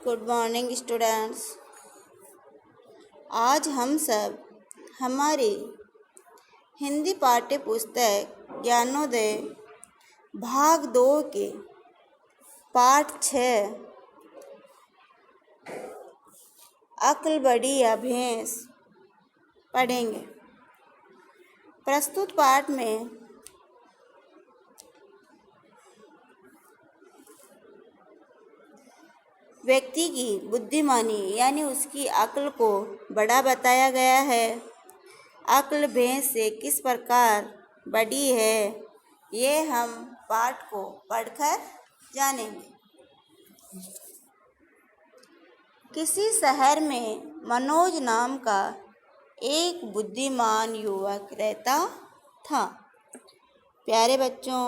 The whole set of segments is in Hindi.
Good morning students. आज हम सब हमारी हिंदी पाठ्य पुस्तक ज्ञानोदय भाग 2 के पाठ 6 अक्ल बड़ी या भैंस पढ़ेंगे। प्रस्तुत पाठ में व्यक्ति की बुद्धिमानी यानी उसकी अक्ल को बड़ा बताया गया है। अक्ल भैंस से किस प्रकार बड़ी है, ये हम पाठ को पढ़कर जानेंगे। किसी शहर में मनोज नाम का एक बुद्धिमान युवक रहता था। प्यारे बच्चों,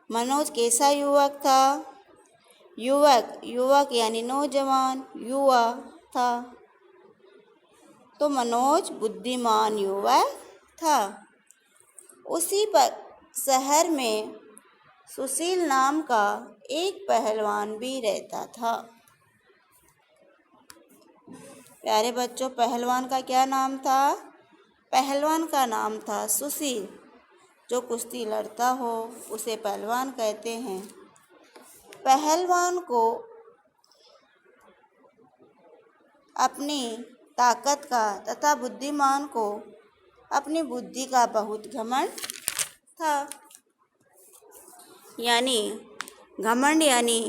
मनोज कैसा युवक था? युवक यानी नौजवान, युवा था, तो मनोज बुद्धिमान युवक था। उसी पर शहर में सुशील नाम का एक पहलवान भी रहता था। प्यारे बच्चों, पहलवान का क्या नाम था? पहलवान का नाम था सुशील। जो कुश्ती लड़ता हो उसे पहलवान कहते हैं। पहलवान को अपनी ताकत का तथा बुद्धिमान को अपनी बुद्धि का बहुत घमंड था। यानी घमंड यानी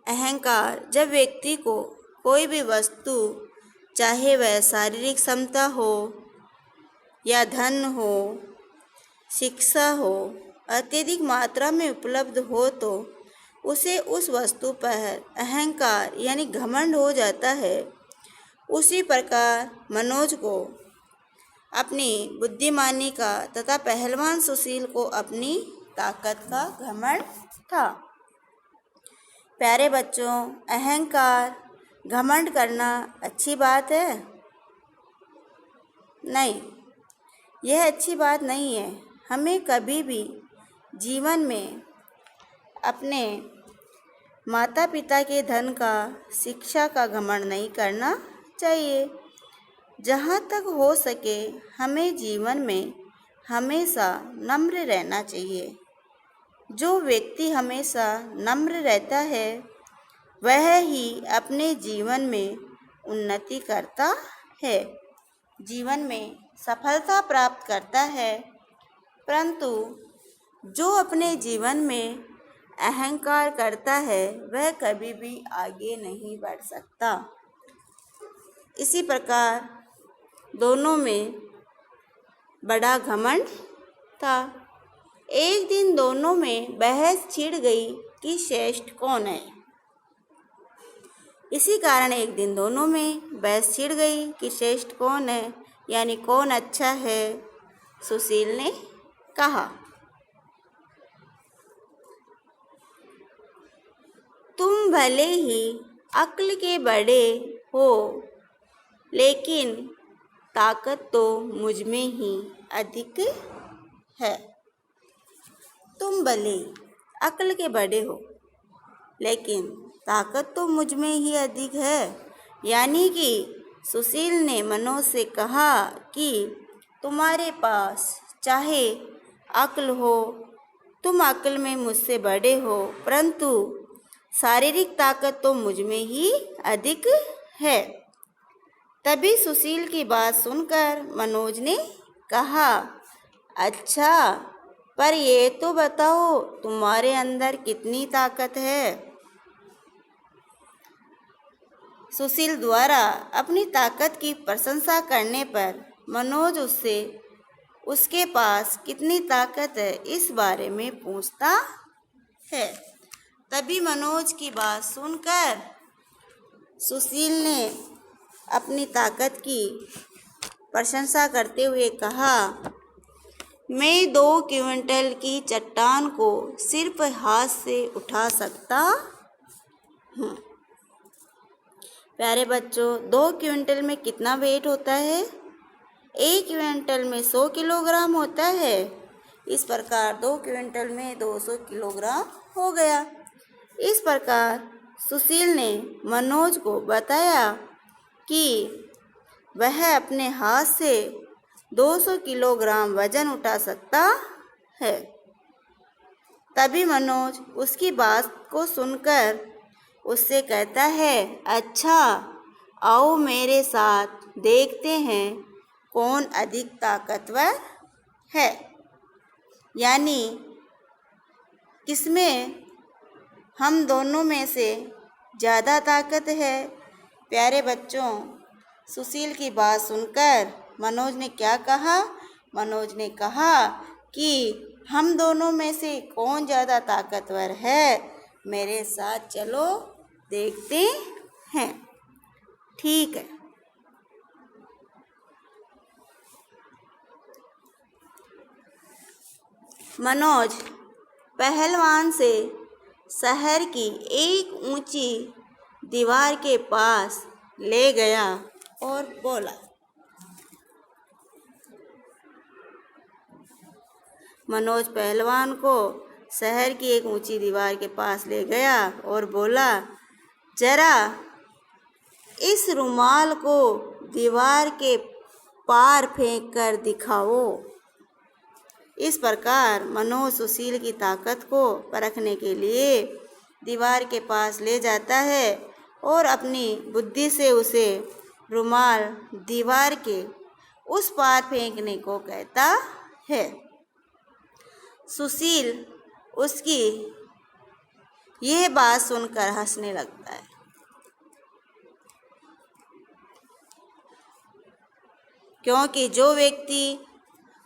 अहंकार। जब व्यक्ति को कोई भी वस्तु, चाहे वह शारीरिक क्षमता हो या धन हो, शिक्षा हो, अत्यधिक मात्रा में उपलब्ध हो तो उसे उस वस्तु पर अहंकार यानी घमंड हो जाता है। उसी प्रकार मनोज को अपनी बुद्धिमानी का तथा पहलवान सुशील को अपनी ताकत का घमंड था। प्यारे बच्चों, अहंकार, घमंड करना अच्छी बात है? नहीं, यह अच्छी बात नहीं है। हमें कभी भी जीवन में अपने माता पिता के धन का, शिक्षा का घमंड नहीं करना चाहिए। जहाँ तक हो सके हमें जीवन में हमेशा नम्र रहना चाहिए। जो व्यक्ति हमेशा नम्र रहता है वह ही अपने जीवन में उन्नति करता है, जीवन में सफलता प्राप्त करता है। परंतु जो अपने जीवन में अहंकार करता है वह कभी भी आगे नहीं बढ़ सकता। इसी प्रकार दोनों में बड़ा घमंड था। एक दिन दोनों में बहस छिड़ गई कि श्रेष्ठ कौन है। इसी कारण एक दिन दोनों में बहस छिड़ गई कि श्रेष्ठ कौन है, यानी कौन अच्छा है। सुशील ने कहा, तुम भले ही अक्ल के बड़े हो, लेकिन ताकत तो मुझ में ही अधिक है। तुम भले अक्ल के बड़े हो, लेकिन ताकत तो मुझ में ही अधिक है। यानी कि सुशील ने मनोज से कहा कि तुम्हारे पास चाहे अक्ल हो, तुम अक्ल में मुझसे बड़े हो, परंतु शारीरिक ताकत तो मुझ में ही अधिक है। तभी सुशील की बात सुनकर मनोज ने कहा, अच्छा, पर ये तो बताओ तुम्हारे अंदर कितनी ताकत है। सुशील द्वारा अपनी ताकत की प्रशंसा करने पर मनोज उससे उसके पास कितनी ताकत है इस बारे में पूछता है। तभी मनोज की बात सुनकर सुशील ने अपनी ताकत की प्रशंसा करते हुए कहा, मैं 2 क्विंटल की चट्टान को सिर्फ हाथ से उठा सकता हूँ। प्यारे बच्चों, 2 क्विंटल में कितना वेट होता है? 1 क्विंटल में 100 किलोग्राम होता है। इस प्रकार 2 क्विंटल में 200 किलोग्राम हो गया। इस प्रकार सुशील ने मनोज को बताया कि वह अपने हाथ से 200 किलोग्राम वजन उठा सकता है। तभी मनोज उसकी बात को सुनकर उससे कहता है, अच्छा, आओ मेरे साथ देखते हैं कौन अधिक ताकतवर है, यानी किसमें हम दोनों में से ज़्यादा ताकत है। प्यारे बच्चों, सुशील की बात सुनकर मनोज ने क्या कहा? मनोज ने कहा कि हम दोनों में से कौन ज़्यादा ताकतवर है, मेरे साथ चलो देखते हैं। ठीक है। मनोज पहलवान से शहर की एक ऊंची दीवार के पास ले गया और बोला, मनोज पहलवान को शहर की एक ऊंची दीवार के पास ले गया और बोला, जरा इस रुमाल को दीवार के पार फेंक कर दिखाओ। इस प्रकार मनोज सुशील की ताकत को परखने के लिए दीवार के पास ले जाता है और अपनी बुद्धि से उसे रुमाल दीवार के उस पार फेंकने को कहता है। सुशील उसकी यह बात सुनकर हंसने लगता है। क्योंकि जो व्यक्ति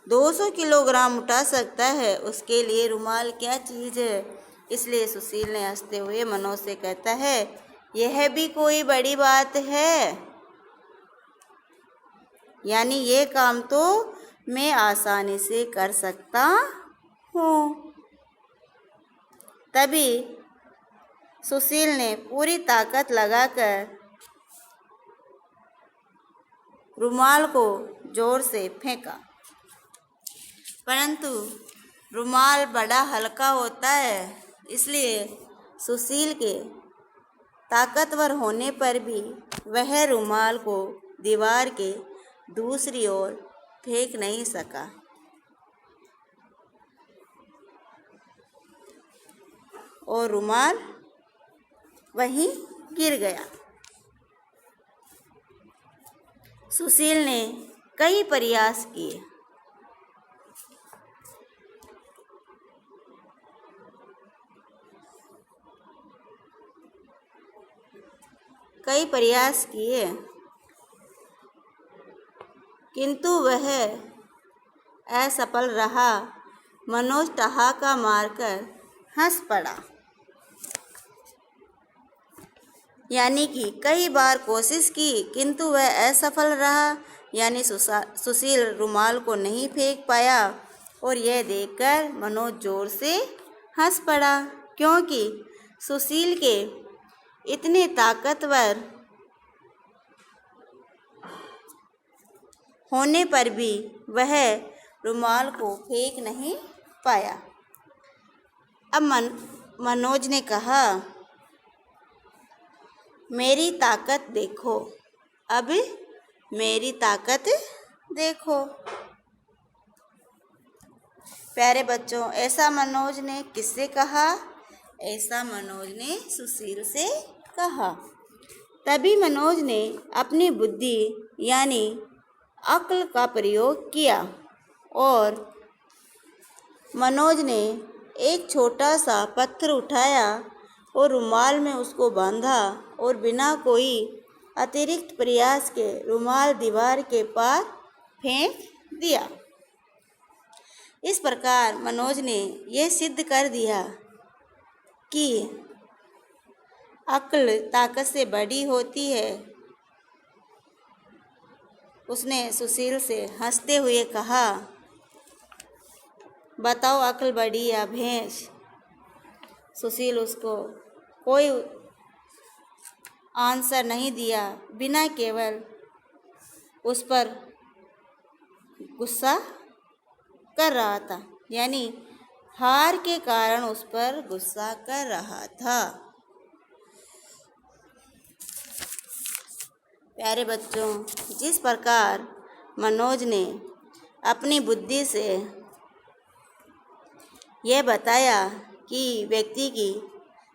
200 किलोग्राम उठा सकता है उसके लिए रुमाल क्या चीज़ है। इसलिए सुशील ने हंसते हुए मनोज से कहता है, यह भी कोई बड़ी बात है, यानी ये काम तो मैं आसानी से कर सकता हूँ। तभी सुशील ने पूरी ताकत लगाकर रुमाल को जोर से फेंका, परंतु रुमाल बड़ा हल्का होता है, इसलिए सुशील के ताकतवर होने पर भी वह रुमाल को दीवार के दूसरी ओर फेंक नहीं सका और रुमाल वहीं गिर गया। सुशील ने कई प्रयास किए, किंतु वह असफल रहा। मनोज ठहाका मारकर हंस पड़ा, यानी कि कई बार कोशिश की किंतु वह असफल रहा, यानी सुशील रुमाल को नहीं फेंक पाया। और यह देखकर मनोज जोर से हंस पड़ा, क्योंकि सुशील के इतने ताकतवर होने पर भी वह रुमाल को फेंक नहीं पाया। अब मनोज ने कहा, मेरी ताकत देखो, अब मेरी ताकत देखो। प्यारे बच्चों, ऐसा मनोज ने किससे कहा? ऐसा मनोज ने सुशील से कहा। तभी मनोज ने अपनी बुद्धि यानी अक्ल का प्रयोग किया और मनोज ने एक छोटा सा पत्थर उठाया और रुमाल में उसको बांधा और बिना कोई अतिरिक्त प्रयास के रुमाल दीवार के पार फेंक दिया। इस प्रकार मनोज ने यह सिद्ध कर दिया कि अक्ल ताकत से बड़ी होती है। उसने सुशील से हंसते हुए कहा, बताओ अक्ल बड़ी या भैंस? सुशील उसको कोई आंसर नहीं दिया, बिना केवल उस पर गुस्सा कर रहा था, यानी हार के कारण उस पर गुस्सा कर रहा था। प्यारे बच्चों, जिस प्रकार मनोज ने अपनी बुद्धि से यह बताया कि व्यक्ति की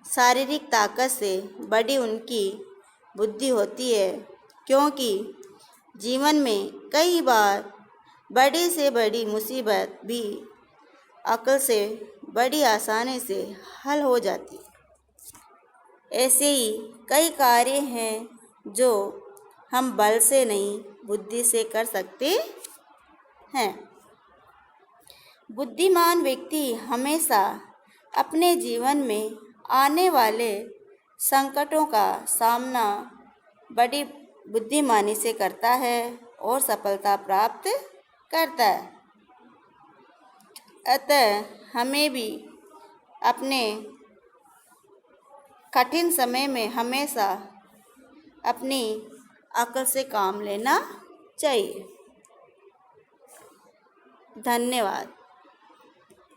शारीरिक ताकत से बड़ी उनकी बुद्धि होती है, क्योंकि जीवन में कई बार बड़ी से बड़ी मुसीबत भी अक्ल से बड़ी आसानी से हल हो जाती। ऐसे ही कई कार्य हैं जो हम बल से नहीं बुद्धि से कर सकते हैं। बुद्धिमान व्यक्ति हमेशा अपने जीवन में आने वाले संकटों का सामना बड़ी बुद्धिमानी से करता है और सफलता प्राप्त करता है। अतः हमें भी अपने कठिन समय में हमेशा अपनी अक्ल से काम लेना चाहिए। धन्यवाद।